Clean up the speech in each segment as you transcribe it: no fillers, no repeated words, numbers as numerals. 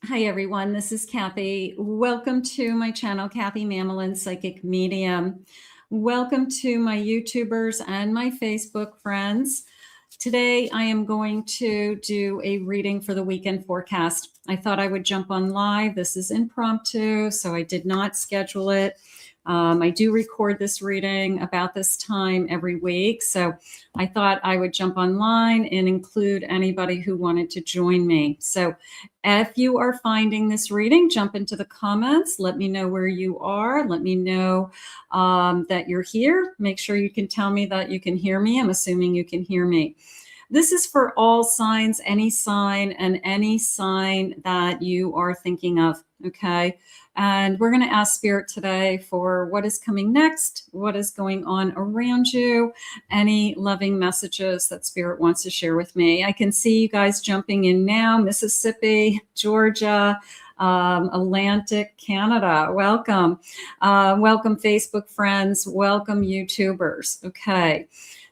Hi everyone, this is Kathy. Welcome to my channel, Kathy Mamelin, Psychic Medium. Welcome to my YouTubers and my Facebook friends. Today I am going to do a reading for the weekend forecast. I thought I would jump on live. This is impromptu, so I did not schedule it. I do record this reading about this time every week, so I thought I would jump online and include anybody who wanted to join me. So if you are finding this reading, jump into the comments. Let me know where you are. Let me know that you're here. Make sure you can tell me that you can hear me. I'm assuming you can hear me. This is for all signs, any sign, and any sign that you are thinking of, okay? And we're going to ask Spirit today for what is coming next, what is going on around you, any loving messages that Spirit wants to share with me. I can see you guys jumping in now. Mississippi, Georgia, Atlantic, Canada. Welcome. Welcome, Facebook friends. Welcome, YouTubers. Okay.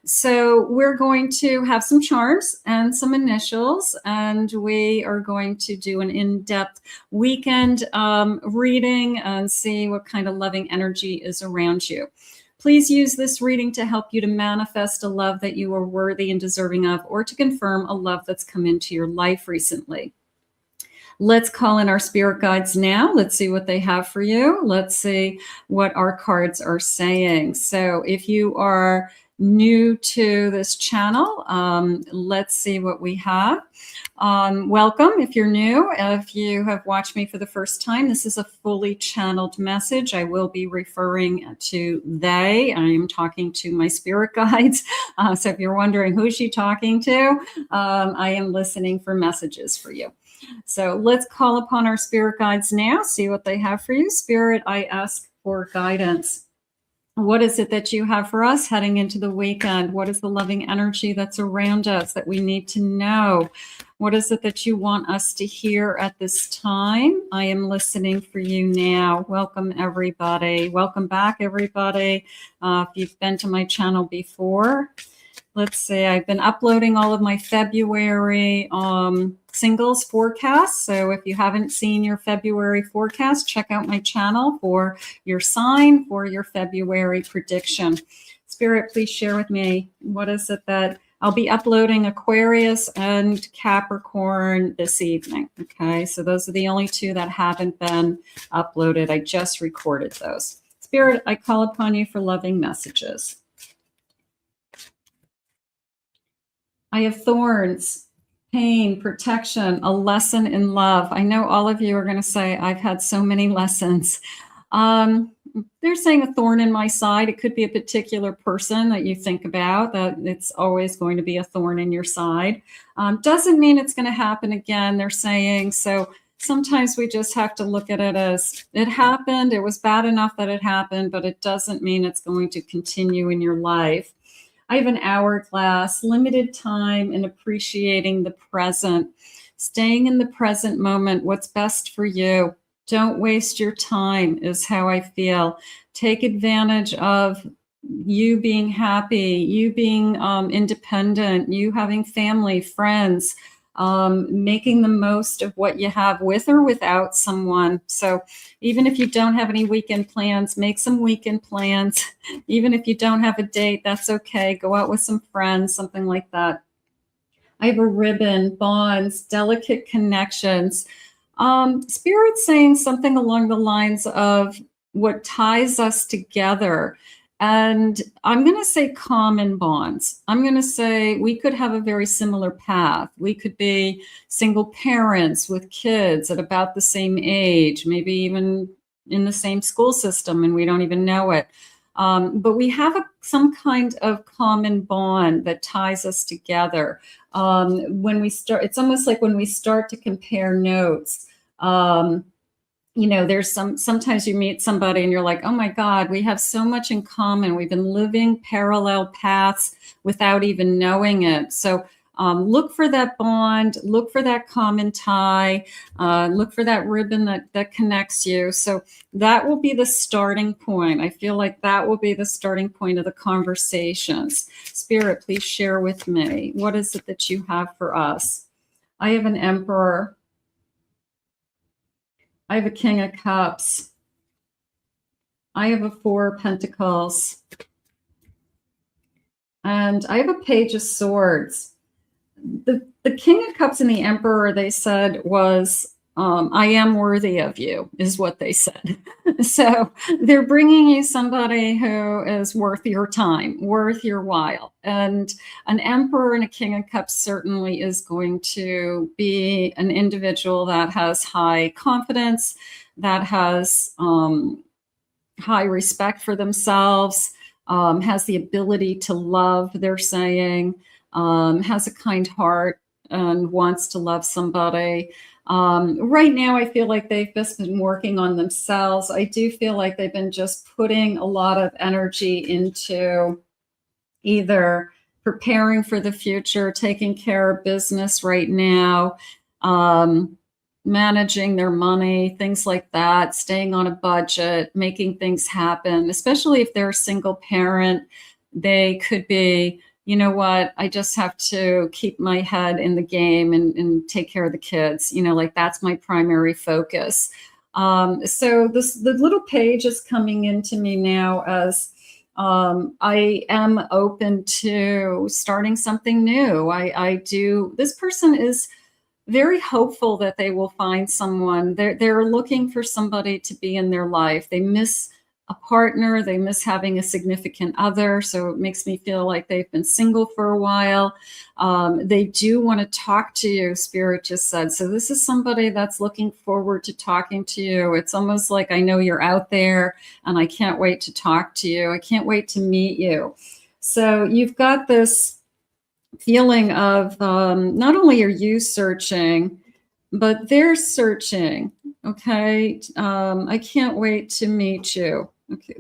So we're going to have some charms and some initials, and we are going to do an in-depth weekend reading and see what kind of loving energy is around you. Please use this reading to help you to manifest a love that you are worthy and deserving of, or to confirm a love that's come into your life recently. Let's call in our spirit guides now. Let's see what they have for you. Let's see what our cards are saying. So if you are new to this channel, let's see what we have. Welcome if you're new. If you have watched me for the first time, this is a fully channeled message. I will be referring to they. I am talking to my spirit guides. So if you're wondering who's she talking to, I am listening for messages for you. So let's call upon our spirit guides now, see what they have for you. Spirit, I ask for guidance. What is it that you have for us heading into the weekend? What is the loving energy that's around us that we need to know? What is it that you want us to hear at this time? I am listening for you now. Welcome, everybody. Welcome back, everybody. If you've been to my channel before, let's see, I've been uploading all of my February singles forecasts. So if you haven't seen your February forecast, check out my channel for your sign for your February prediction. Spirit, please share with me, what is it that I'll be uploading? Aquarius and Capricorn this evening. Okay, so those are the only two that haven't been uploaded. I just recorded those. Spirit, I call upon you for loving messages. I have thorns, pain, protection, a lesson in love. I know all of you are going to say, I've had so many lessons. They're saying a thorn in my side. It could be a particular person that you think about, that it's always going to be a thorn in your side. Doesn't mean it's going to happen again, they're saying. So sometimes we just have to look at it as it happened. It was bad enough that it happened, but it doesn't mean it's going to continue in your life. I have an hourglass, limited time, and appreciating the present. Staying in the present moment, what's best for you. Don't waste your time is how I feel. Take advantage of you being happy, you being independent, you having family, friends, making the most of what you have with or without someone. So even if you don't have any weekend plans, make some weekend plans. Even if you don't have a date, that's okay. Go out with some friends, something like that. I have a ribbon, bonds, delicate connections. Spirit saying something along the lines of what ties us together. And I'm going to say common bonds. I'm going to say we could have a very similar path. We could be single parents with kids at about the same age, maybe even in the same school system, and we don't even know it. But we have some kind of common bond that ties us together. When we start, it's almost like when we start to compare notes. You know, there's sometimes you meet somebody and you're like, oh my God, we have so much in common. We've been living parallel paths without even knowing it. So look for that bond, look for that common tie, look for that ribbon that connects you. So that will be the starting point. I feel like that will be the starting point of the conversations. Spirit, please share with me. What is it that you have for us? I have an Emperor. I have a King of Cups. I have a Four of Pentacles. And I have a Page of Swords. The King of Cups and the Emperor, they said, was, I am worthy of you, is what they said. So they're bringing you somebody who is worth your time, worth your while. And an Emperor and a King of Cups certainly is going to be an individual that has high confidence, that has high respect for themselves, has the ability to love, they're saying, has a kind heart and wants to love somebody. Right now, I feel like they've just been working on themselves. I do feel like they've been just putting a lot of energy into either preparing for the future, taking care of business right now, managing their money, things like that, staying on a budget, making things happen, especially if they're a single parent. They could be, you know what, I just have to keep my head in the game and take care of the kids. You know, like that's my primary focus. So the little page is coming into me now as I am open to starting something new. This person is very hopeful that they will find someone. They're looking for somebody to be in their life. They miss a partner. They miss having a significant other. So it makes me feel like they've been single for a while. They do want to talk to you, Spirit just said. So this is somebody that's looking forward to talking to you. It's almost like I know you're out there and I can't wait to talk to you. I can't wait to meet you. So you've got this feeling of not only are you searching, but they're searching. Okay. I can't wait to meet you. Okay.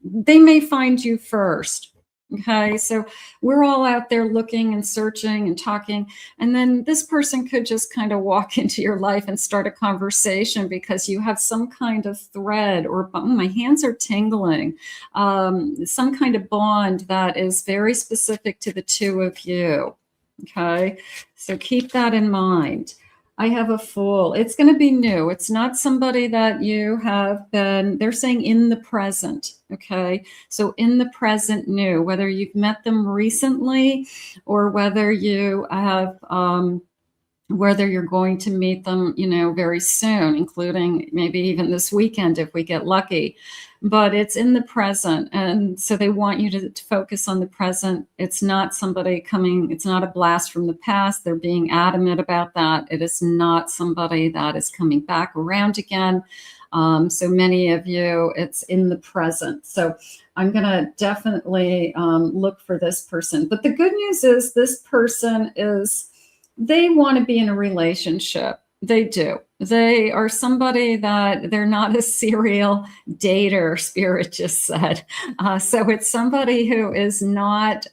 They may find you first. Okay. So we're all out there looking and searching and talking. And then this person could just kind of walk into your life and start a conversation because you have some kind of thread or my hands are tingling, some kind of bond that is very specific to the two of you. Okay. So keep that in mind. I have a Fool. It's going to be new. It's not somebody that you have been, they're saying in the present. Okay. So in the present new, whether you've met them recently or whether you have, whether you're going to meet them, you know, very soon, including maybe even this weekend if we get lucky. But it's in the present. And so they want you to focus on the present. It's not somebody coming, it's not a blast from the past. They're being adamant about that. It is not somebody that is coming back around again. So many of you, it's in the present. So I'm going to definitely look for this person. But the good news is this person is, they want to be in a relationship. They do. They are somebody that they're not a serial dater, Spirit just said. So it's somebody who is not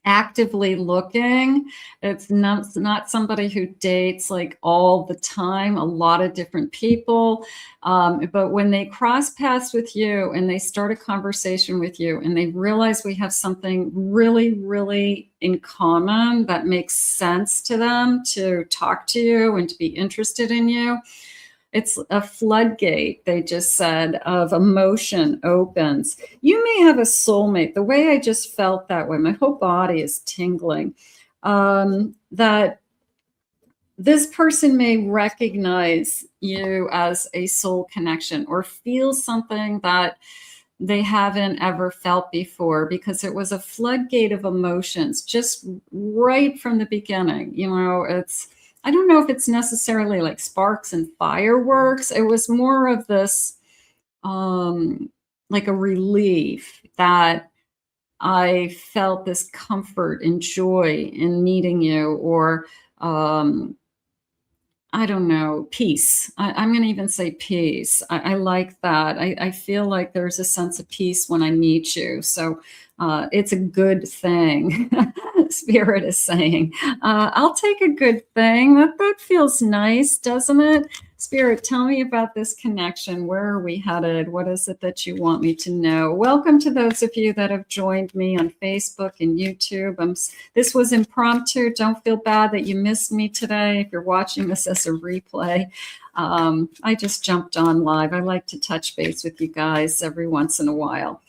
actively looking. It's not somebody who dates like all the time, a lot of different people. But when they cross paths with you and they start a conversation with you and they realize we have something really, really in common that makes sense to them to talk to you and to be interested in you, it's a floodgate, they just said, of emotion opens. You may have a soulmate. The way I just felt that way, my whole body is tingling, that this person may recognize you as a soul connection or feel something that they haven't ever felt before, because it was a floodgate of emotions just right from the beginning. You know, I don't know if it's necessarily like sparks and fireworks. It was more of this, like a relief that I felt this comfort and joy in meeting you, or I don't know, peace. I'm going to even say peace. I like that. I feel like there's a sense of peace when I meet you. So it's a good thing. Spirit is saying, I'll take a good thing. That feels nice, doesn't it? Spirit, tell me about this connection. Where are we headed? What is it that you want me to know? Welcome to those of you that have joined me on Facebook and YouTube. This was impromptu. Don't feel bad that you missed me today if you're watching this as a replay. I just jumped on live. I like to touch base with you guys every once in a while.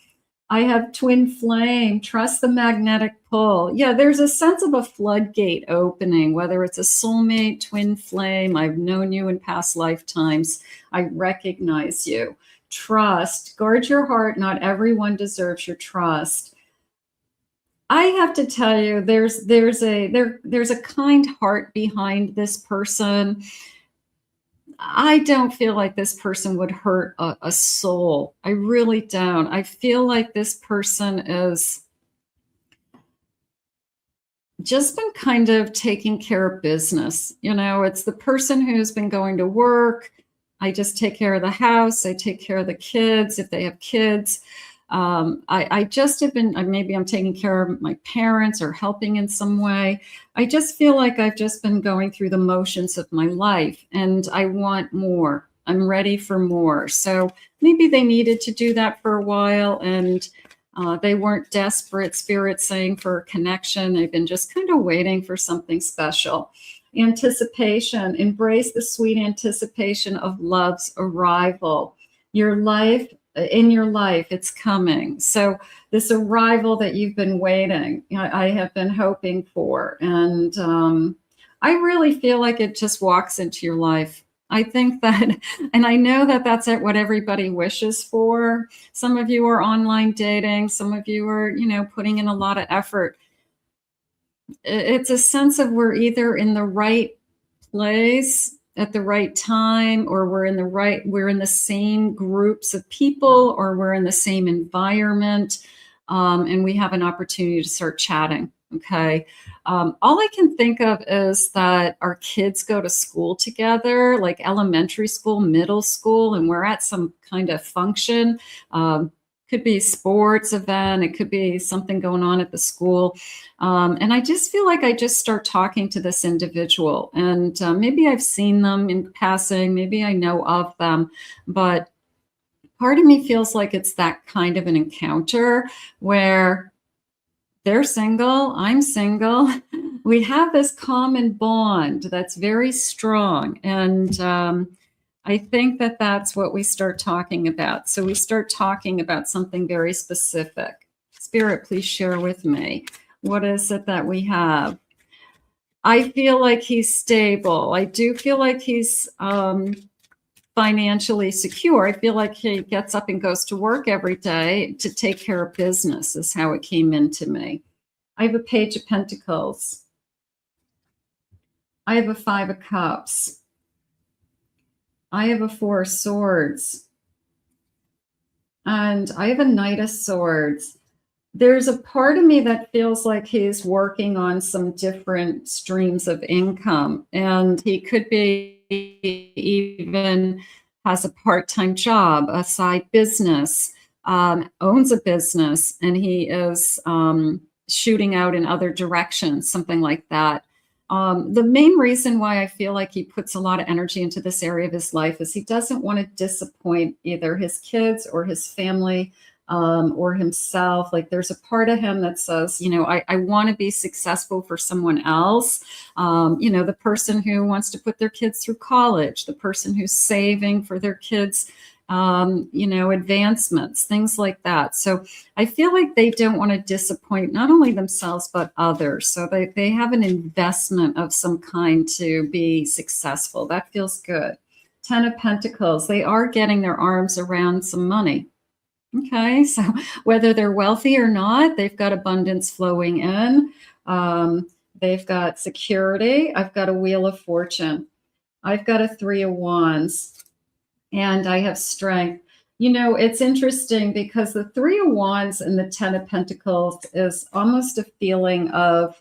I have twin flame, trust the magnetic pull. Yeah, there's a sense of a floodgate opening, whether it's a soulmate, twin flame, I've known you in past lifetimes, I recognize you. Trust, guard your heart, not everyone deserves your trust. I have to tell you, there's a kind heart behind this person. I don't feel like this person would hurt a soul. I really don't. I feel like this person is just been kind of taking care of business. You know, it's the person who's been going to work. I just take care of the house. I take care of the kids if they have kids. I just have been, maybe I'm taking care of my parents or helping in some way. I just feel like I've just been going through the motions of my life and I want more. I'm ready for more. So maybe they needed to do that for a while and they weren't desperate, Spirit saying, for a connection. They've been just kind of waiting for something special. Anticipation, embrace the sweet anticipation of love's arrival. In your life, it's coming. So this arrival that you've been waiting, I have been hoping for. And I really feel like it just walks into your life. I think that, and I know that that's what everybody wishes for. Some of you are online dating. Some of you are, putting in a lot of effort. It's a sense of we're either in the right place at the right time, or we're in the same groups of people, or we're in the same environment, and we have an opportunity to start chatting. Okay. All I can think of is that our kids go to school together, like elementary school, middle school, and we're at some kind of function. Could be a sports event. It could be something going on at the school. And I just feel like I just start talking to this individual, and maybe I've seen them in passing, maybe I know of them, but part of me feels like it's that kind of an encounter where they're single, I'm single. We have this common bond that's very strong. And I think that that's what we start talking about. So we start talking about something very specific. Spirit, please share with me. What is it that we have? I feel like he's stable. I do feel like he's financially secure. I feel like he gets up and goes to work every day to take care of business, is how it came into me. I have a Page of Pentacles. I have a Five of Cups. I have a Four of Swords. And I have a Knight of Swords. There's a part of me that feels like he's working on some different streams of income. And he could be even has a part-time job, a side business, owns a business, and he is shooting out in other directions, something like that. The main reason why I feel like he puts a lot of energy into this area of his life is he doesn't want to disappoint either his kids or his family or himself. Like there's a part of him that says, I want to be successful for someone else. The person who wants to put their kids through college, the person who's saving for their kids, advancements, things like that. So I feel like they don't want to disappoint not only themselves, but others. So they have an investment of some kind to be successful. That feels good. 10 of Pentacles, they are getting their arms around some money. Okay, so whether they're wealthy or not, they've got abundance flowing in. They've got security. I've got a Wheel of Fortune. I've got a Three of Wands. And I have strength. It's interesting because the Three of Wands and the 10 of Pentacles is almost a feeling of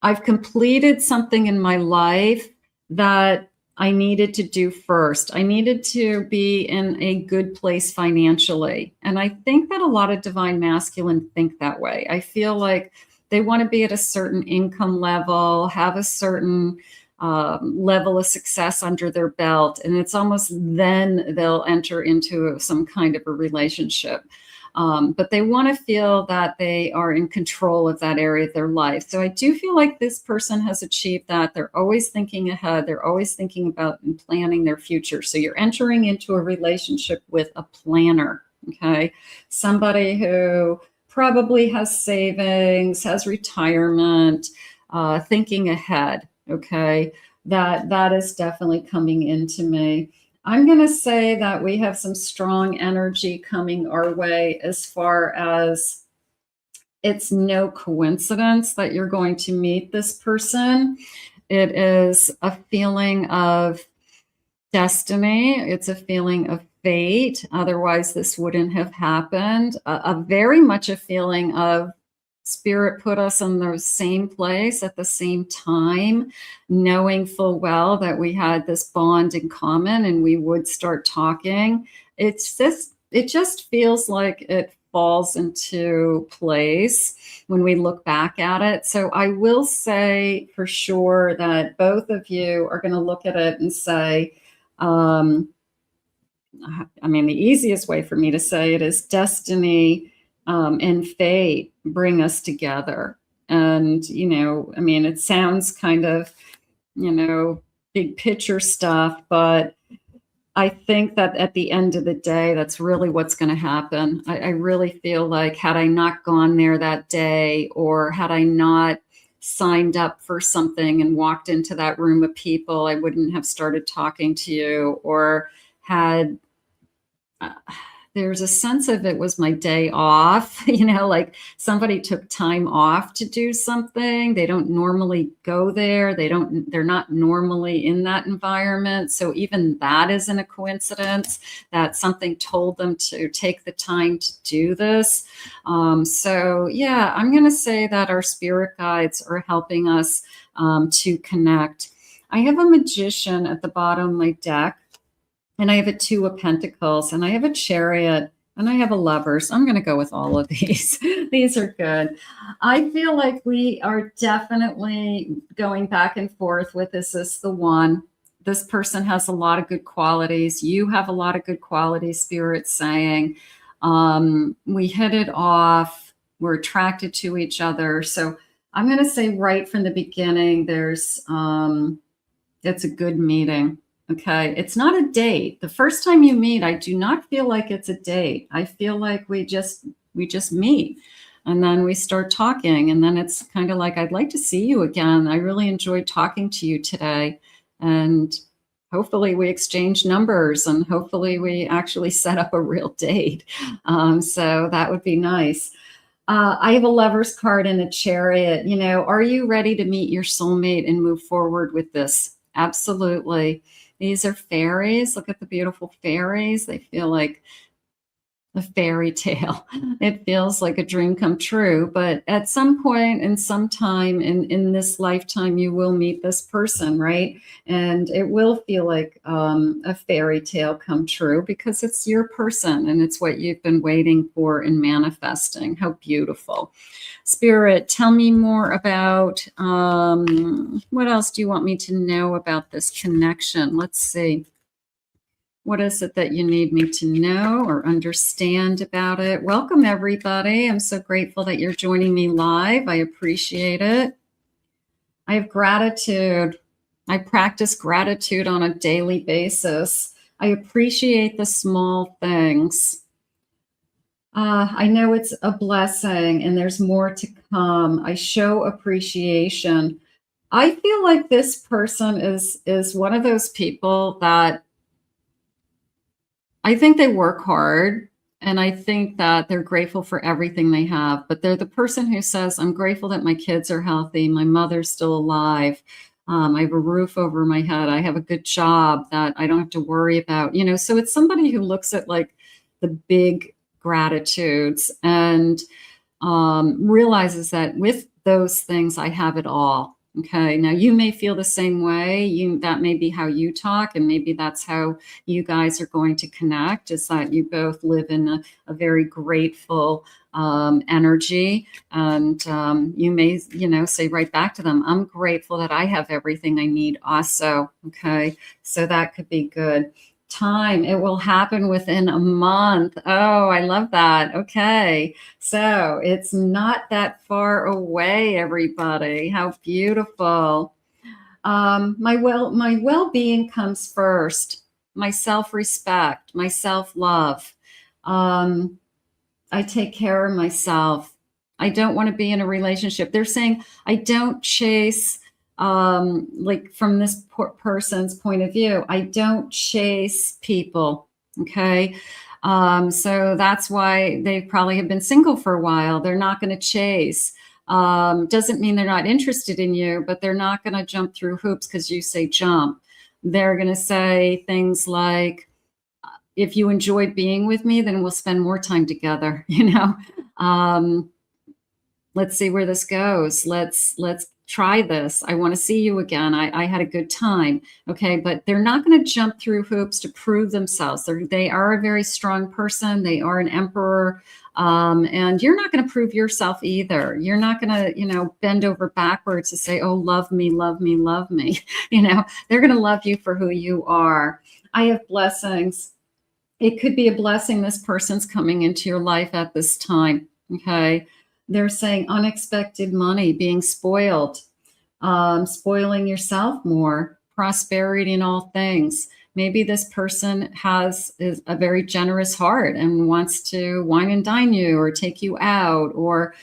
I've completed something in my life that I needed to do first. I needed to be in a good place financially. And I think that a lot of divine masculine think that way. I feel like they want to be at a certain income level, have a certain level of success under their belt. And it's almost then they'll enter into some kind of a relationship. But they want to feel that they are in control of that area of their life. So I do feel like this person has achieved that. They're always thinking ahead. They're always thinking about and planning their future. So you're entering into a relationship with a planner, okay? Somebody who probably has savings, has retirement, thinking ahead, okay? That is definitely coming into me. I'm going to say that we have some strong energy coming our way as far as it's no coincidence that you're going to meet this person. It is a feeling of destiny. It's a feeling of fate. Otherwise, this wouldn't have happened. A very much a feeling of Spirit put us in the same place at the same time, knowing full well that we had this bond in common and we would start talking. It just feels like it falls into place when we look back at it. So I will say for sure that both of you are going to look at it and say, I mean, the easiest way for me to say it is destiny and fate bring us together. And, you know, I mean, it sounds kind of, you know, big picture stuff, but I think that at the end of the day, that's really what's going to happen. I really feel like had I not gone there that day, or had I not signed up for something and walked into that room of people, I wouldn't have started talking to you, or had there's a sense of it was my day off, you know, like somebody took time off to do something. They don't normally go there. They're not normally in that environment. So even that isn't a coincidence that something told them to take the time to do this. So yeah, I'm going to say that our spirit guides are helping us to connect. I have a Magician at the bottom of my deck. And I have a Two of Pentacles, and I have a Chariot, and I have a Lovers. I'm going to go with all of these. These are good. I feel like we are definitely going back and forth with, is this the one? This person has a lot of good qualities. You have a lot of good qualities, Spirit saying. We hit it off. We're attracted to each other. So I'm going to say right from the beginning, it's a good meeting. Okay, it's not a date. The first time you meet, I do not feel like it's a date. I feel like we just meet, and then we start talking, and then it's kind of like, I'd like to see you again. I really enjoyed talking to you today, and hopefully we exchange numbers, and hopefully we actually set up a real date. So that would be nice. I have a Lover's card and a Chariot. You know, are you ready to meet your soulmate and move forward with this? Absolutely. These are fairies. Look at the beautiful fairies. They feel like a fairy tale. It feels like a dream come true. But at some point and some time in this lifetime, you will meet this person, right? And it will feel like a fairy tale come true, because it's your person and it's what you've been waiting for and manifesting. How beautiful. Spirit, tell me more about what else do you want me to know about this connection? Let's see. What is it that you need me to know or understand about it? Welcome, everybody. I'm so grateful that you're joining me live. I appreciate it. I have gratitude. I practice gratitude on a daily basis. I appreciate the small things. I know it's a blessing and there's more to come. I show appreciation. I feel like this person is one of those people that I think they work hard, and I think that they're grateful for everything they have, but they're the person who says, I'm grateful that my kids are healthy, my mother's still alive, I have a roof over my head, I have a good job that I don't have to worry about, you know. So it's somebody who looks at like the big gratitudes and realizes that with those things, I have it all. Okay, now you may feel the same way. That may be how you talk, and maybe that's how you guys are going to connect, is that you both live in a very grateful energy. And you may, say right back to them, I'm grateful that I have everything I need also. Okay, so that could be good. Time, it will happen within a month. Oh, I love that. Okay, so it's not that far away, everybody. How beautiful. My well-being comes first. My self-respect, my self-love. I take care of myself. I don't want to be in a relationship. They're saying I don't chase, like from this person's point of view, I don't chase people. Okay. So that's why they probably have been single for a while. They're not going to chase. Doesn't mean they're not interested in you, but they're not going to jump through hoops because you say jump. They're going to say things like, if you enjoy being with me, then we'll spend more time together, let's see where this goes. Let's try this. I want to see you again. I had a good time. Okay. But they're not going to jump through hoops to prove themselves. They are a very strong person. They are an emperor. And you're not going to prove yourself either. You're not going to, bend over backwards to say, oh, love me, love me, love me. They're going to love you for who you are. I have blessings. It could be a blessing this person's coming into your life at this time, okay? They're saying unexpected money, being spoiled, spoiling yourself more, prosperity in all things. Maybe this person is a very generous heart and wants to wine and dine you or take you out or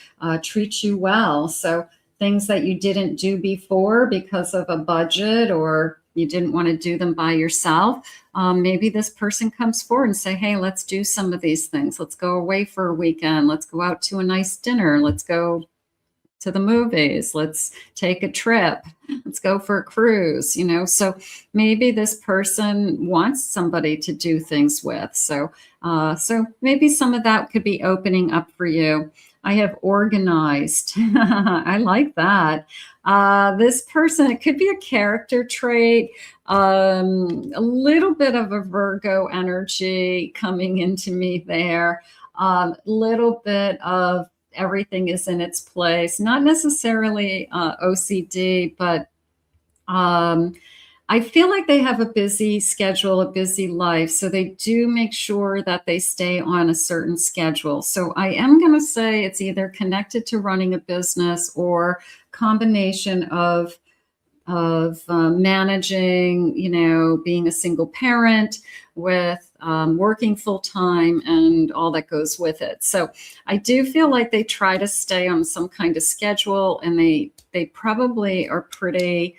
treat you well. So things that you didn't do before because of a budget or you didn't want to do them by yourself. Maybe this person comes forward and say, hey, let's do some of these things. Let's go away for a weekend. Let's go out to a nice dinner. Let's go to the movies. Let's take a trip. Let's go for a cruise, So maybe this person wants somebody to do things with. So maybe some of that could be opening up for you. I have organized. I like that. This person, it could be a character trait, a little bit of a Virgo energy coming into me there, little bit of everything is in its place, not necessarily OCD, but I feel like they have a busy schedule, a busy life. So they do make sure that they stay on a certain schedule. So I am going to say it's either connected to running a business or combination of managing, being a single parent with working full time and all that goes with it. So I do feel like they try to stay on some kind of schedule, and they probably are pretty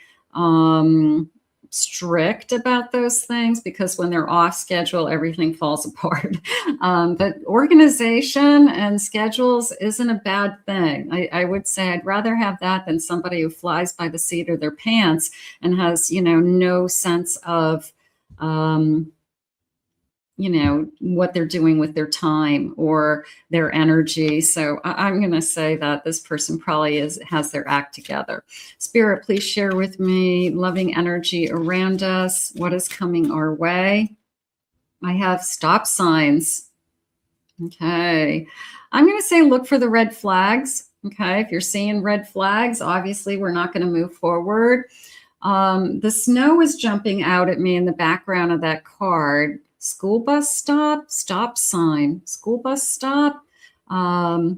strict about those things, because when they're off schedule, everything falls apart. But organization and schedules isn't a bad thing. I would say I'd rather have that than somebody who flies by the seat of their pants and has, no sense of, what they're doing with their time or their energy. So I'm going to say that this person probably has their act together. Spirit, please share with me loving energy around us. What is coming our way? I have stop signs. Okay. I'm going to say look for the red flags. Okay. If you're seeing red flags, obviously we're not going to move forward. The snow is jumping out at me in the background of that card. School bus stop, stop sign, school bus stop. I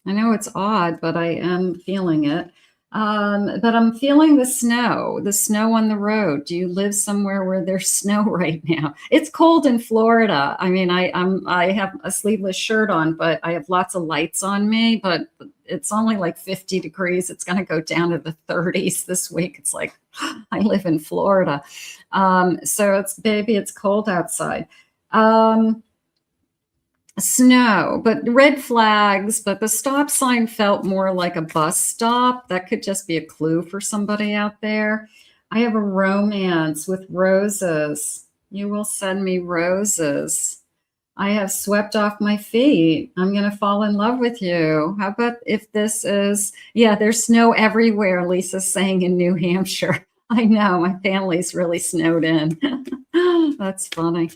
know it's odd, but I am feeling it. But I'm feeling the snow on the road. Do you live somewhere where there's snow right now? It's cold in Florida. I mean, I have a sleeveless shirt on, but I have lots of lights on me, but it's only like 50 degrees. It's going to go down to the 30s this week. It's like, I live in Florida. So it's cold outside. Snow, but red flags, but the stop sign felt more like a bus stop. That could just be a clue for somebody out there. I have a romance with roses. You will send me roses. I have swept off my feet. I'm going to fall in love with you. How about if this is, yeah, there's snow everywhere, Lisa's saying in New Hampshire. I know, my family's really snowed in. That's funny.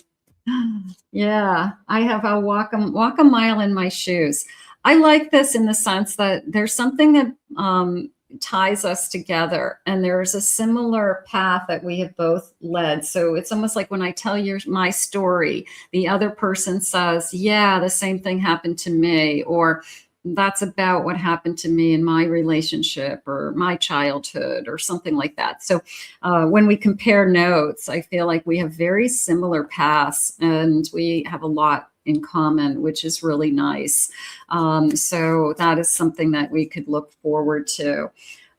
Yeah, I have a walk a mile in my shoes. I like this in the sense that there's something that ties us together, and there's a similar path that we have both led. So it's almost like when I tell you my story, the other person says, yeah, the same thing happened to me, or that's about what happened to me in my relationship or my childhood or something like that. So when we compare notes, I feel like we have very similar paths and we have a lot in common, which is really nice. So that is something that we could look forward to.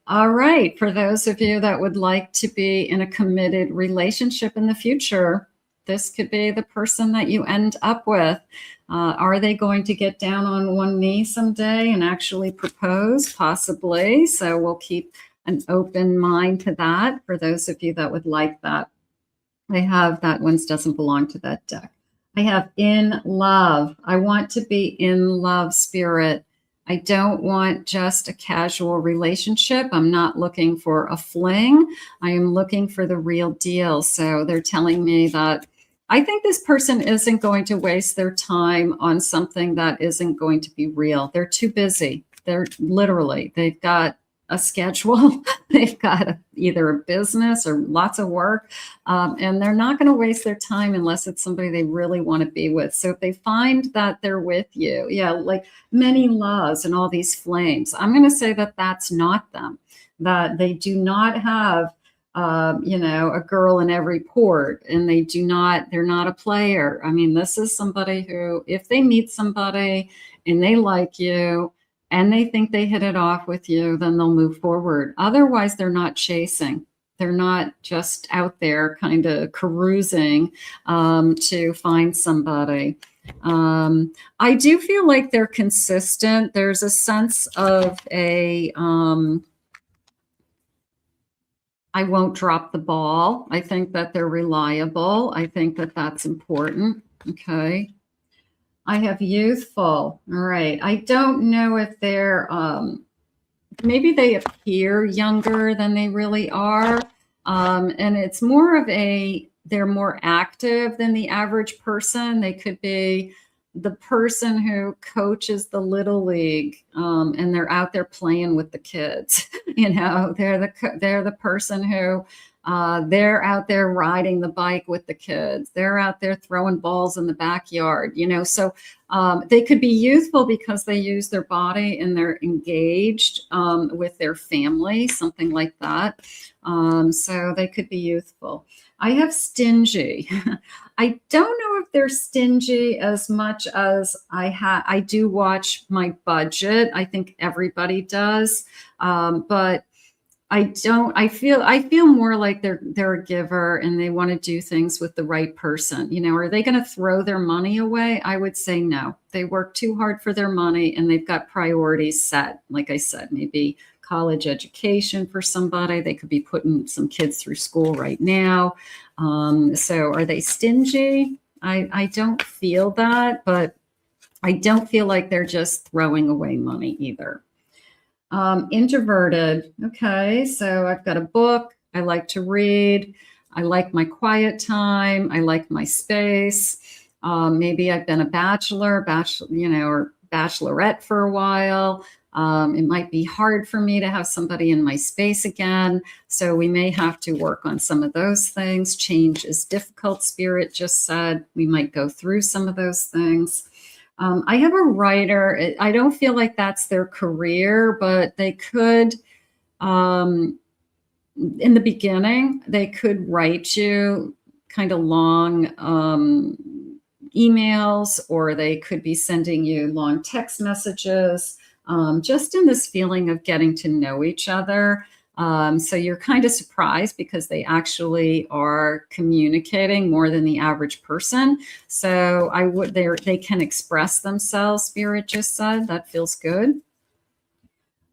All right. For those of you that would like to be in a committed relationship in the future, this could be the person that you end up with. Are they going to get down on one knee someday and actually propose? Possibly. So we'll keep an open mind to that for those of you that would like that. I have that one doesn't belong to that deck. I have in love. I want to be in love, spirit. I don't want just a casual relationship. I'm not looking for a fling. I am looking for the real deal. So they're telling me that I think this person isn't going to waste their time on something that isn't going to be real. They're too busy. They've got a schedule. They've got either a business or lots of work. And they're not going to waste their time unless it's somebody they really want to be with. So if they find that they're with you, yeah, like many loves and all these flames, I'm going to say that that's not them, that they do not have a girl in every port, and they're not a player. I mean, this is somebody who, if they meet somebody and they like you and they think they hit it off with you, then they'll move forward. Otherwise, they're not chasing. They're not just out there kind of carousing to find somebody. I do feel like they're consistent. There's a sense of I won't drop the ball. I think that they're reliable. I think that that's important. Okay. I have youthful. All right. I don't know if they're, maybe they appear younger than they really are. And it's more of they're more active than the average person. They could be the person who coaches the little league, and they're out there playing with the kids. They're the person who they're out there riding the bike with the kids. They're out there throwing balls in the backyard. So they could be youthful because they use their body and they're engaged with their family, something like that. So they could be youthful. I have stingy. I don't know if they're stingy as much as I do watch my budget. I think everybody does. But I feel more like they're a giver and they want to do things with the right person. Are they going to throw their money away? I would say no. They work too hard for their money and they've got priorities set. Like I said, maybe college education for somebody. They could be putting some kids through school right now. So are they stingy? I don't feel that, but I don't feel like they're just throwing away money either. Introverted. Okay, so I've got a book. I like to read. I like my quiet time. I like my space. Maybe I've been a bachelor, or bachelorette for a while. It might be hard for me to have somebody in my space again. So we may have to work on some of those things. Change is difficult, Spirit just said. We might go through some of those things. I have a writer. I don't feel like that's their career, but they could, in the beginning, they could write you kind of long emails, or they could be sending you long text messages, just in this feeling of getting to know each other. So you're kind of surprised because they actually are communicating more than the average person. So they can express themselves, Spirit just said. That feels good.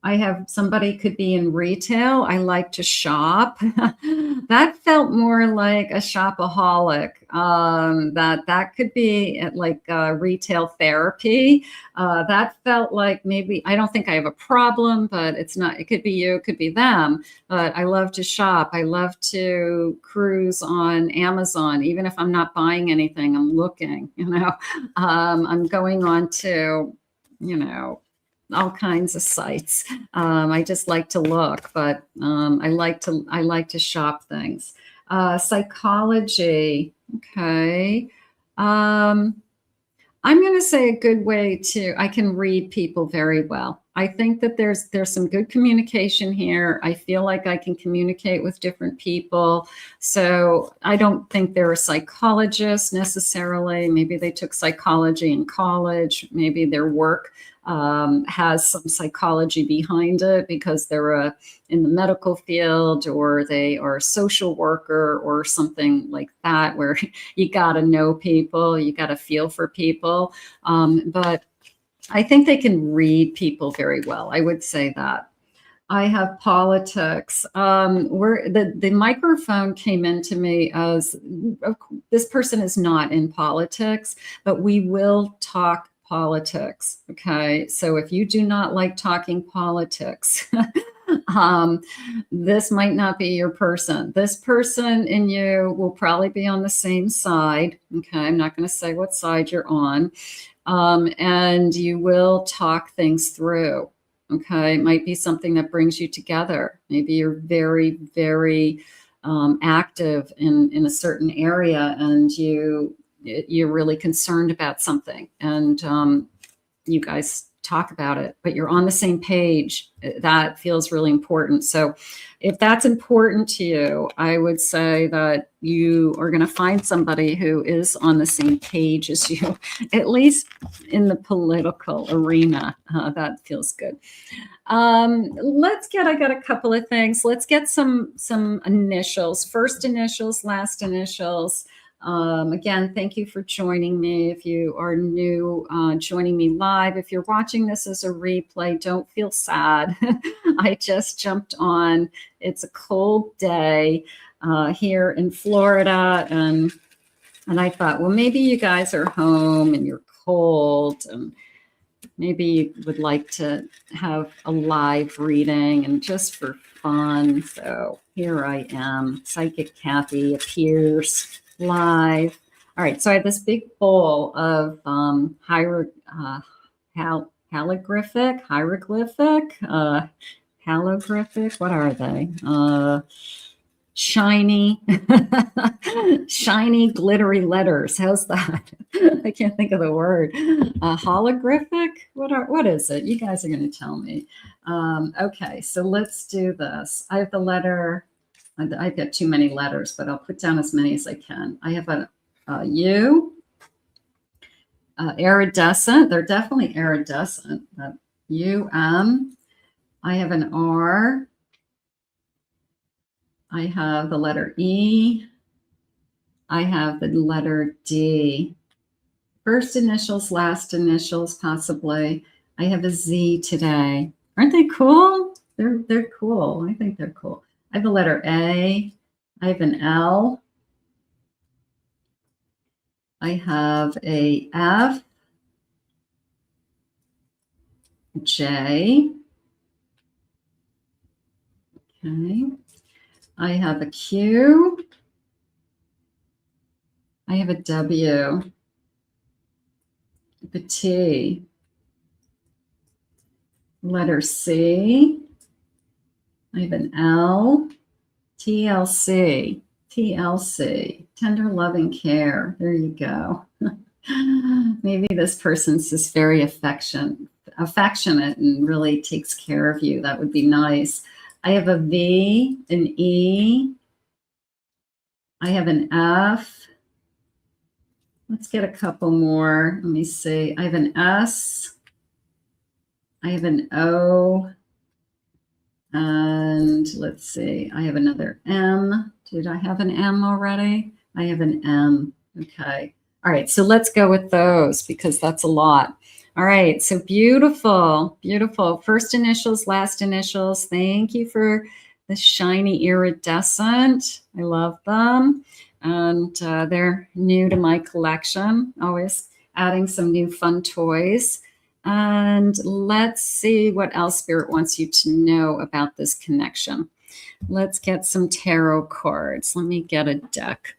I have somebody could be in retail. I like to shop. That felt more like a shopaholic. That could be at like retail therapy. That felt like maybe, I don't think I have a problem, but it's not, it could be you, it could be them. But I love to shop. I love to cruise on Amazon. Even if I'm not buying anything, I'm looking, I'm going on to, all kinds of sites. I just like to look, but I like to shop things. Psychology. Okay. I'm going to say a good way I can read people very well. I think that there's some good communication here. I feel like I can communicate with different people. So I don't think they're a psychologist necessarily. Maybe they took psychology in college. Maybe their work has some psychology behind it because they're in the medical field, or they are a social worker or something like that, where you got to know people, you got to feel for people. But I think they can read people very well. I would say that. I have politics. Where the microphone came into me as this person is not in politics, but we will talk politics. Okay. So if you do not like talking politics, this might not be your person. This person and you will probably be on the same side. Okay. I'm not going to say what side you're on. And you will talk things through. Okay. It might be something that brings you together. Maybe you're very, very active in a certain area, and you're really concerned about something, and you guys talk about it, but you're on the same page. That feels really important. So if that's important to you, I would say that you are going to find somebody who is on the same page as you, at least in the political arena. That feels good. I got a couple of things. Let's get some initials, first initials, last initials. Again, thank you for joining me. If you are new, joining me live, if you're watching this as a replay, don't feel sad. I just jumped on. It's a cold day here in Florida, and I thought, well, maybe you guys are home and you're cold, and maybe you would like to have a live reading and just for fun. So here I am. Psychic Kathy appears live. All right, so I have this big bowl of hieroglyphic, what are they? Shiny, shiny, glittery letters. How's that? I can't think of the word. Holographic? What is it? You guys are going to tell me. Okay, so let's do this. I have the letter. I've got too many letters, but I'll put down as many as I can. I have a U, iridescent. They're definitely iridescent. U-M. I have an R. I have the letter E. I have the letter D. First initials, last initials, possibly. I have a Z today. Aren't they cool? They're cool. I think they're cool. I have a letter A. I have an L. I have a F. J. Okay. I have a Q. I have a W. The T. Letter C. I have an L. TLC. TLC. Tender loving care. There you go. Maybe this person's just very affectionate and really takes care of you. That would be nice. I have a V, an E. I have an F. Let's get a couple more. Let me see. I have an S. I have an O. And let's see. I have another M. Did I have an M already? I have an M. Okay. All right. So let's go with those because that's a lot. All right, so beautiful, beautiful. First initials, last initials. Thank you for the shiny iridescent. I love them. And they're new to my collection, always adding some new fun toys. And let's see what else Spirit wants you to know about this connection. Let's get some tarot cards. Let me get a deck.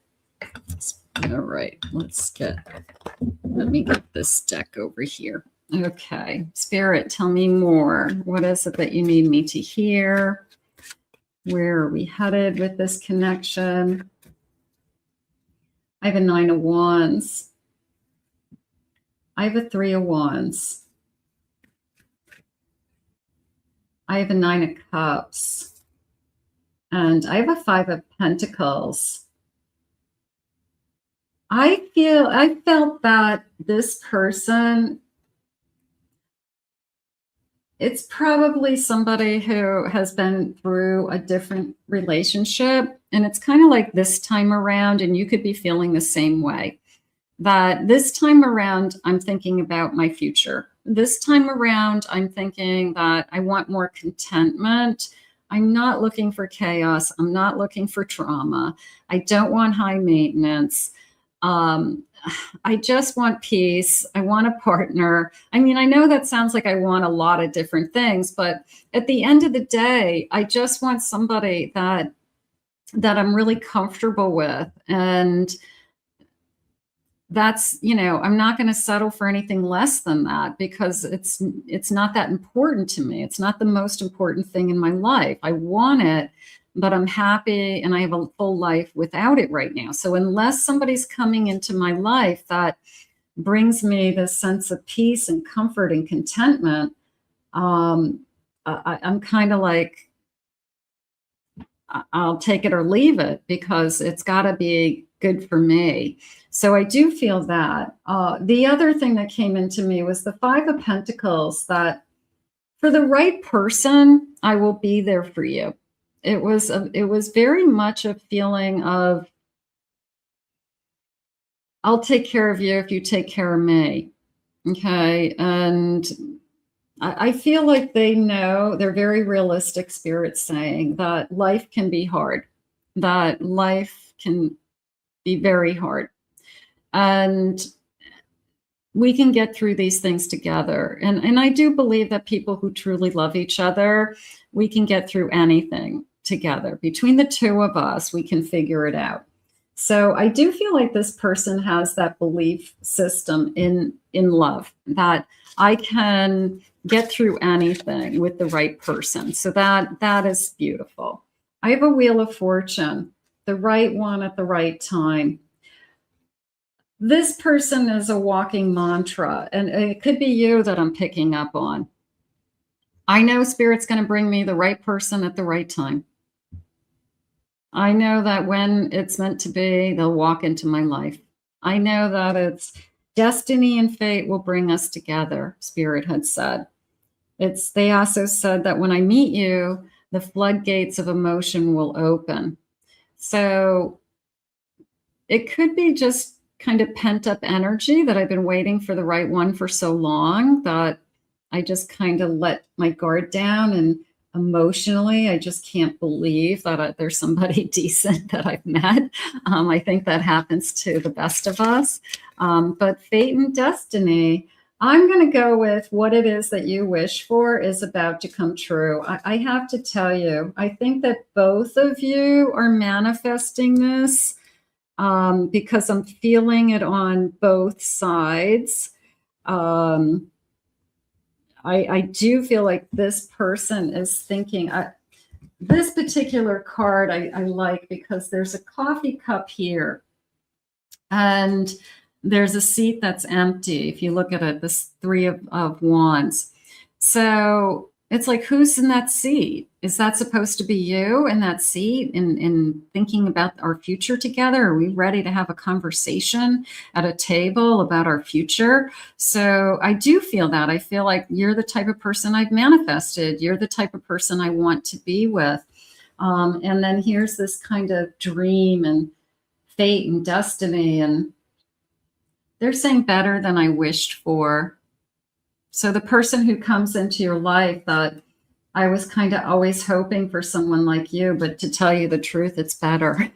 All right, let me get this deck over here. Okay, Spirit, tell me more. What is it that you need me to hear? Where are we headed with this connection? I have a 9 of Wands. I have a 3 of Wands. I have a 9 of Cups. And I have a 5 of Pentacles. I felt that this person, it's probably somebody who has been through a different relationship. And it's kind of like this time around, and you could be feeling the same way. That this time around, I'm thinking about my future. This time around, I'm thinking that I want more contentment. I'm not looking for chaos. I'm not looking for trauma. I don't want high maintenance. I just want peace. I want a partner. I mean, I know that sounds like I want a lot of different things, but at the end of the day, I just want somebody that I'm really comfortable with. And that's, I'm not going to settle for anything less than that, because it's not that important to me. It's not the most important thing in my life. I want it, but I'm happy and I have a full life without it right now. So unless somebody's coming into my life that brings me this sense of peace and comfort and contentment, I'm kind of like, I'll take it or leave it, because it's got to be good for me. So I do feel that. The other thing that came into me was the 5 of Pentacles, that for the right person, I will be there for you. It was very much a feeling of, I'll take care of you if you take care of me. Okay. And I feel like they know, they're very realistic spirits, saying that life can be hard, that life can be very hard. And we can get through these things together. And I do believe that people who truly love each other, we can get through anything together. Between the two of us, we can figure it out. So I do feel like this person has that belief system in love, that I can get through anything with the right person. So that is beautiful. I have a Wheel of Fortune, the right one at the right time. This person is a walking mantra, and it could be you that I'm picking up on. I know Spirit's going to bring me the right person at the right time. I know that when it's meant to be, they'll walk into my life. I know that it's destiny and fate will bring us together, Spirit had said. They also said that when I meet you, the floodgates of emotion will open. So it could be just kind of pent up energy that I've been waiting for the right one for so long, that I just kind of let my guard down, and emotionally, I just can't believe that there's somebody decent that I've met. I think that happens to the best of us. But fate and destiny, I'm going to go with what it is that you wish for is about to come true. I have to tell you, I think that both of you are manifesting this, because I'm feeling it on both sides. I do feel like this person is thinking, this particular card I like, because there's a coffee cup here and there's a seat that's empty. If you look at it, this 3 of Wands. So it's like, who's in that seat? Is that supposed to be you in that seat, in thinking about our future together? Are we ready to have a conversation at a table about our future? So I do feel that. I feel like you're the type of person I've manifested. You're the type of person I want to be with. And then here's this kind of dream and fate and destiny. And they're saying better than I wished for. So the person who comes into your life that I was kind of always hoping for someone like you, but to tell you the truth, it's better.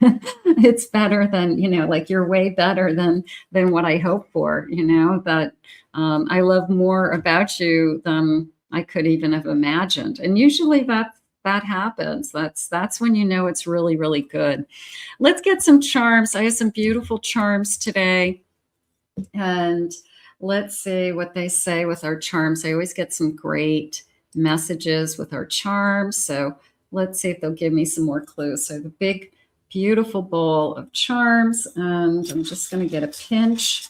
It's better than, you know, like you're way better than what I hoped for, you know, that I love more about you than I could even have imagined. And usually that happens. That's when you know it's really, really good. Let's get some charms. I have some beautiful charms today. And let's see what they say with our charms. I always get some great messages with our charms. So let's see if they'll give me some more clues. So the big, beautiful bowl of charms. And I'm just going to get a pinch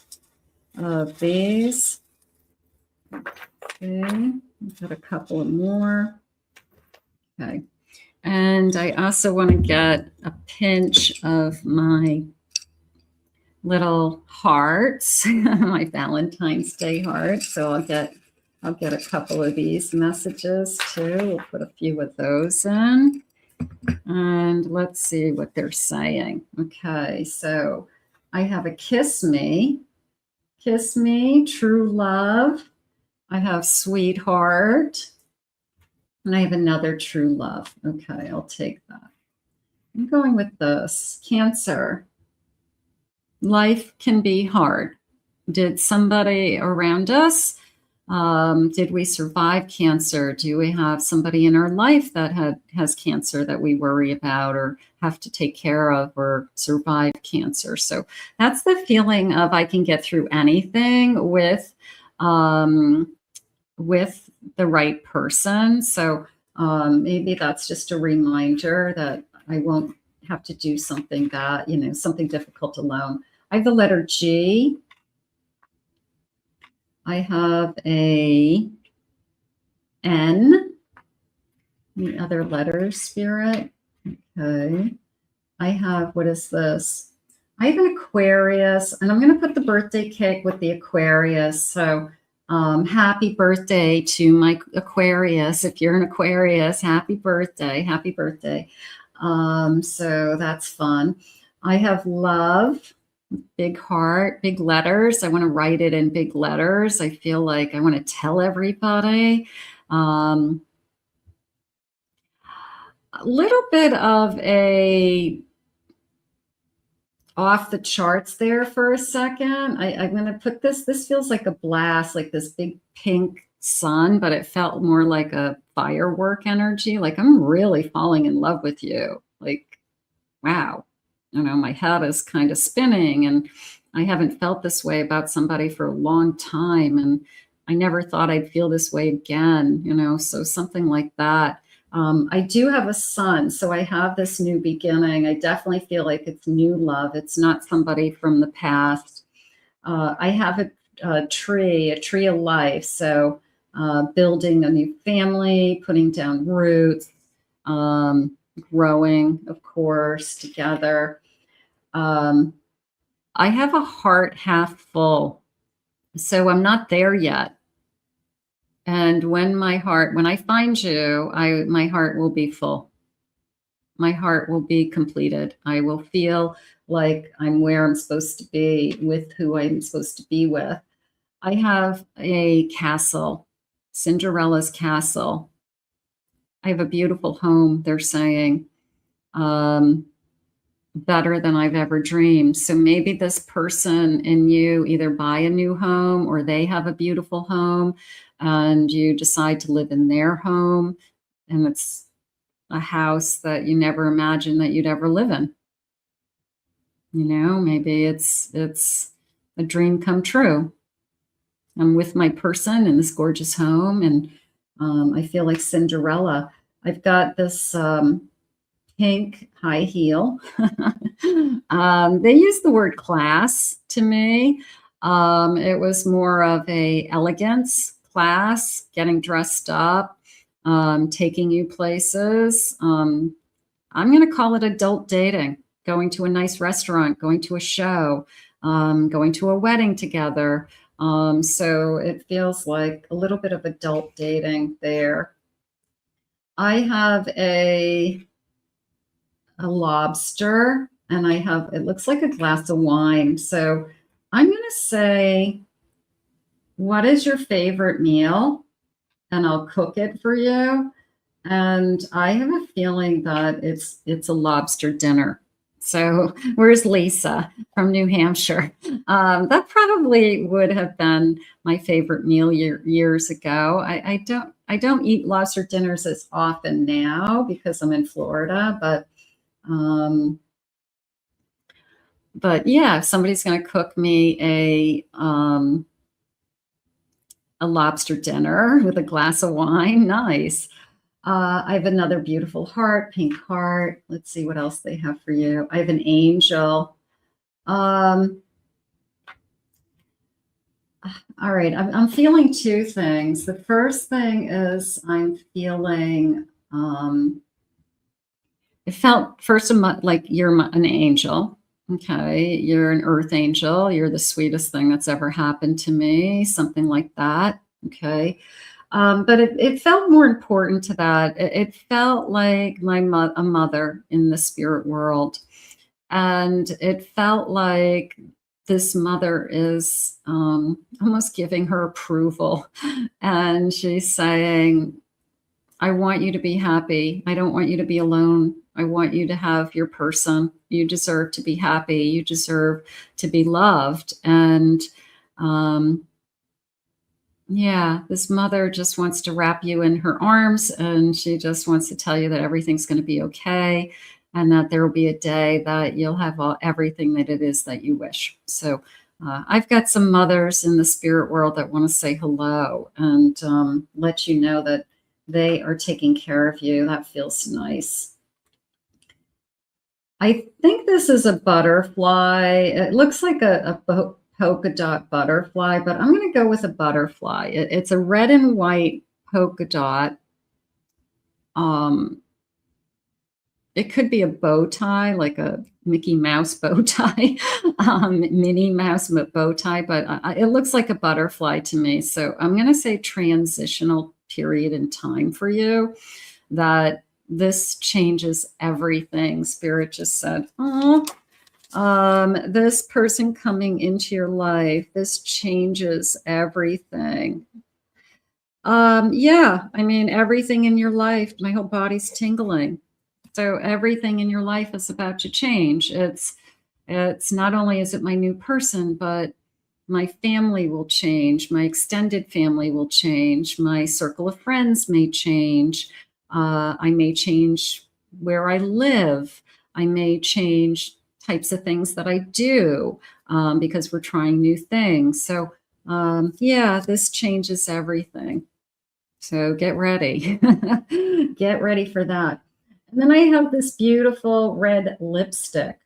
of these. Okay, I've got a couple of more. Okay. And I also want to get a pinch of my little hearts, my Valentine's Day hearts. So I'll get a couple of these messages too. We'll put a few of those in. And let's see what they're saying. Okay, so I have a kiss me, true love. I have sweetheart. And I have another true love. Okay, I'll take that. I'm going with this. Cancer. Life can be hard. Did somebody around us, did we survive cancer? Do we have somebody in our life that has cancer that we worry about or have to take care of or survive cancer? So that's the feeling of I can get through anything with the right person. So maybe that's just a reminder that I won't have to do something that, you know, something difficult alone. I have the letter G. I have a N. Any other letters, Spirit? Okay. I have, what is this? I have an Aquarius, and I'm going to put the birthday cake with the Aquarius. So happy birthday to my Aquarius. If you're an Aquarius, happy birthday. Happy birthday. So that's fun. I have love. Big heart, big letters. I want to write it in big letters. I feel like I want to tell everybody. A little bit of a off the charts there for a second. I'm going to put this feels like a blast, like this big pink sun, but it felt more like a firework energy. Like I'm really falling in love with you. Like, wow. You know, my head is kind of spinning and I haven't felt this way about somebody for a long time. And I never thought I'd feel this way again, you know, so something like that. I do have a son, so I have this new beginning. I definitely feel like it's new love. It's not somebody from the past. I have a tree of life. So building a new family, putting down roots, growing, of course, together. I have a heart half full, so I'm not there yet. And when I find you, my heart will be full. My heart will be completed. I will feel like I'm where I'm supposed to be with who I'm supposed to be with. I have a castle, Cinderella's castle. I have a beautiful home, they're saying. Better than I've ever dreamed. So maybe this person and you either buy a new home or they have a beautiful home and you decide to live in their home. And it's a house that you never imagined that you'd ever live in. You know, maybe it's a dream come true. I'm with my person in this gorgeous home and I feel like Cinderella. I've got this pink high heel. They use the word class to me. It was more of a elegance class, getting dressed up, taking you places. I'm going to call it adult dating, going to a nice restaurant, going to a show, going to a wedding together. So it feels like a little bit of adult dating there. I have a lobster and I have, it looks like a glass of wine. So I'm going to say what is your favorite meal? And I'll cook it for you. And I have a feeling that it's a lobster dinner. So where's Lisa from New Hampshire? That probably would have been my favorite meal years ago. I don't eat lobster dinners as often now because I'm in Florida, but yeah, if somebody's going to cook me a lobster dinner with a glass of wine, nice. I have another beautiful heart, pink heart. Let's see what else they have for you. I have an angel. All right, I'm feeling two things. The first thing is I'm feeling, it felt first like you're an angel. Okay, you're an earth angel. You're the sweetest thing that's ever happened to me, something like that. Okay. But it felt more important to that. It felt like a mother in the spirit world. And it felt like this mother is almost giving her approval. And she's saying, I want you to be happy. I don't want you to be alone. I want you to have your person. You deserve to be happy. You deserve to be loved. And yeah, this mother just wants to wrap you in her arms, and she just wants to tell you that everything's going to be okay, and that there will be a day that you'll have everything that it is that you wish. So I've got some mothers in the spirit world that want to say hello and let you know that they are taking care of you. That feels nice. I think this is a butterfly. It looks like a polka dot butterfly, but I'm going to go with a butterfly. It's a red and white polka dot. It could be a bow tie, like a Mickey Mouse bow tie, Minnie Mouse bow tie, but it looks like a butterfly to me. So I'm going to say transitional period in time for you, that this changes everything. Spirit just said, oh, this person coming into your life, this changes everything. Yeah, I mean, everything in your life, my whole body's tingling. So everything in your life is about to change. It's not only is it my new person, but my family will change. My extended family will change. My circle of friends may change. I may change where I live. I may change types of things that I do because we're trying new things. So yeah, this changes everything. So get ready. Get ready for that. And then I have this beautiful red lipstick.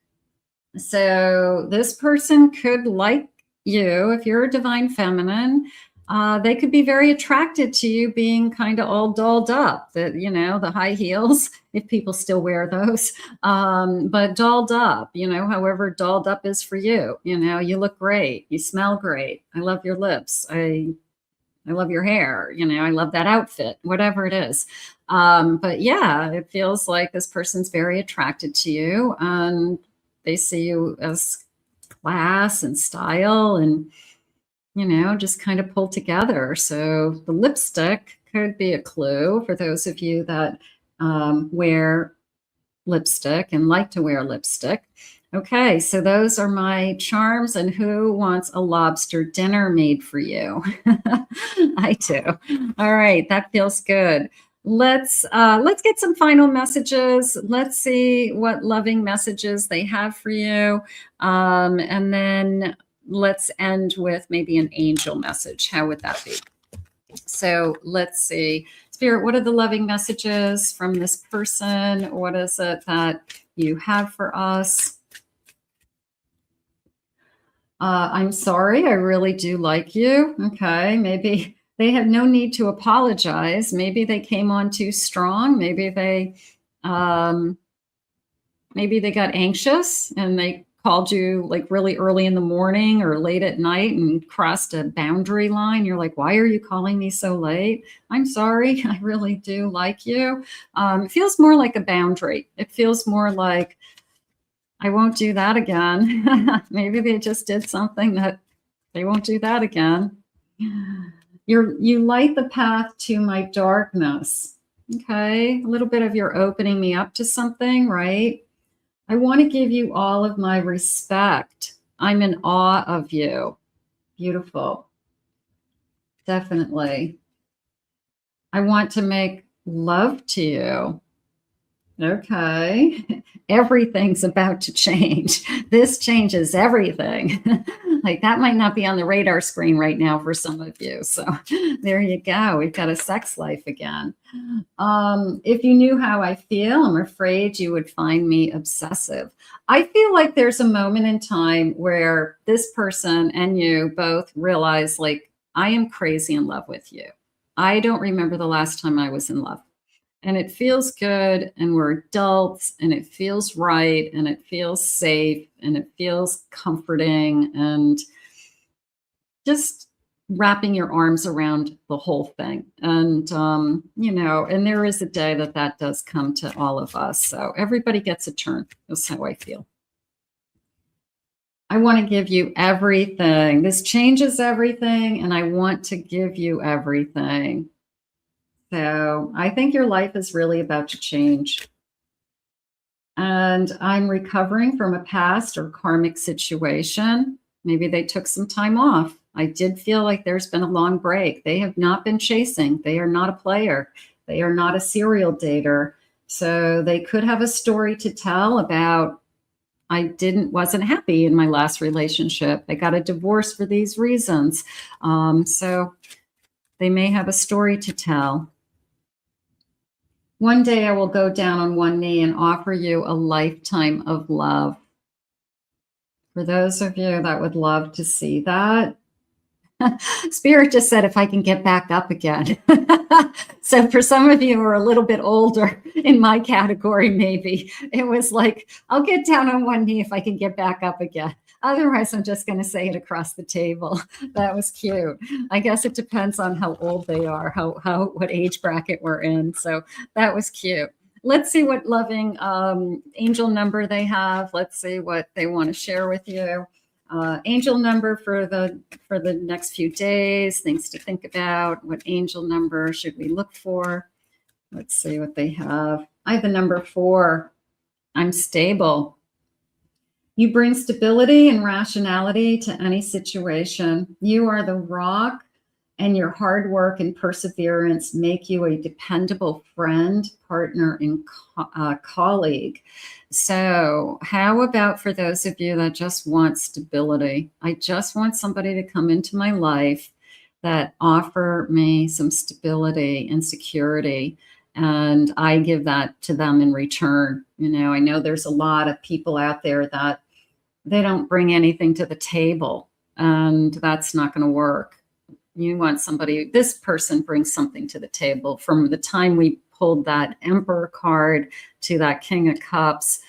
So this person could like you if you're a divine feminine. They could be very attracted to you being kind of all dolled up, the high heels, if people still wear those, but dolled up, however dolled up is for you. You look great. You smell great. I love your lips. I love your hair. I love that outfit, whatever it is. But yeah, it feels like this person's very attracted to you, and they see you as class and style and, just kind of pulled together. So the lipstick could be a clue for those of you that wear lipstick and like to wear lipstick. Okay, so those are my charms. And who wants a lobster dinner made for you? I do. All right, that feels good. Let's get some final messages. Let's see what loving messages they have for you. And then let's end with maybe an angel message. How would that be? So let's see. Spirit, what are the loving messages from this person? What is it that you have for us? I'm sorry, I really do like you. Okay, maybe they have no need to apologize. Maybe they came on too strong. Maybe they got anxious and they called you like really early in the morning or late at night and crossed a boundary line. You're like, why are you calling me so late? I'm sorry, I really do like you. It feels more like a boundary. It feels more like, I won't do that again. Maybe they just did something that they won't do that again. You light the path to my darkness. Okay, a little bit of you're opening me up to something, right? I want to give you all of my respect. I'm in awe of you. Beautiful. Definitely. I want to make love to you. Okay. Everything's about to change. This changes everything. Like that might not be on the radar screen right now for some of you. So there you go. We've got a sex life again. If you knew how I feel, I'm afraid you would find me obsessive. I feel like there's a moment in time where this person and you both realize, like, I am crazy in love with you. I don't remember the last time I was in love. And it feels good, and we're adults, and it feels right, and it feels safe, and it feels comforting, and just wrapping your arms around the whole thing. And, you know, and there is a day that that does come to all of us. So everybody gets a turn. That's how I feel. I want to give you everything. This changes everything, and I want to give you everything. So I think your life is really about to change. And I'm recovering from a past or karmic situation. Maybe they took some time off. I did feel like there's been a long break. They have not been chasing. They are not a player. They are not a serial dater. So they could have a story to tell about, wasn't happy in my last relationship. I got a divorce for these reasons. So they may have a story to tell. One day I will go down on one knee and offer you a lifetime of love. For those of you that would love to see that, Spirit just said, if I can get back up again. So for some of you who are a little bit older in my category, maybe it was like, I'll get down on one knee if I can get back up again. Otherwise, I'm just going to say it across the table. That was cute. I guess it depends on how old they are, what age bracket we're in. So that was cute. Let's see what loving angel number they have. Let's see what they want to share with you. Angel number for the next few days, things to think about. What angel number should we look for? Let's see what they have. I have the number 4. I'm stable. You bring stability and rationality to any situation. You are the rock, and your hard work and perseverance make you a dependable friend, partner, and colleague. So how about for those of you that just want stability? I just want somebody to come into my life that offer me some stability and security, and I give that to them in return. You know, I know there's a lot of people out there that they don't bring anything to the table, and that's not going to work. You want somebody, this person brings something to the table. From the time we pulled that Emperor card to that King of Cups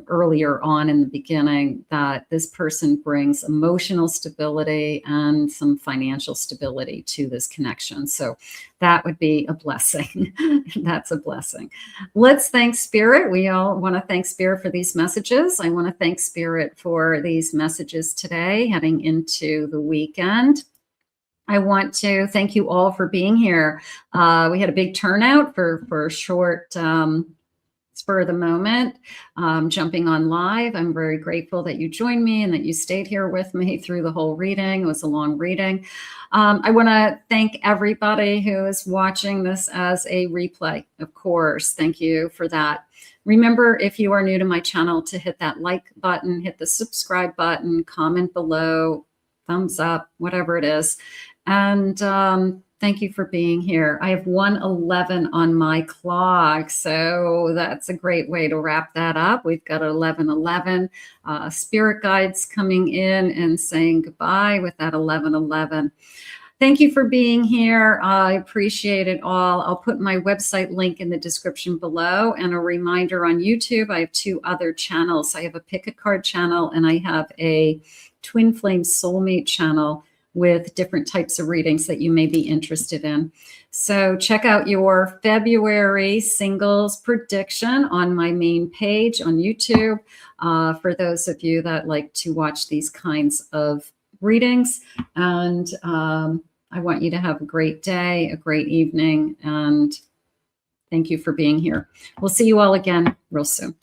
earlier on in the beginning, that this person brings emotional stability and some financial stability to this connection. So that would be a blessing. That's a blessing. Let's thank Spirit. We all want to thank Spirit for these messages. I want to thank Spirit for these messages today, heading into the weekend. I want to thank you all for being here. We had a big turnout for a short spur of the moment, jumping on live. I'm very grateful that you joined me and that you stayed here with me through the whole reading. It was a long reading. I want to thank everybody who is watching this as a replay, of course. Thank you for that. Remember, if you are new to my channel, to hit that like button, hit the subscribe button, comment below, thumbs up, whatever it is. And thank you for being here. I have 1:11 on my clock, so that's a great way to wrap that up. We've got 11:11. Spirit guides coming in and saying goodbye with that 11:11. Thank you for being here. I appreciate it all. I'll put my website link in the description below, and a reminder on YouTube. I have 2 other channels. I have a pick a card channel, and I have a Twin Flame Soulmate channel with different types of readings that you may be interested in. So check out your February singles prediction on my main page on YouTube, for those of you that like to watch these kinds of readings. And I want you to have a great day, a great evening, and thank you for being here. We'll see you all again real soon.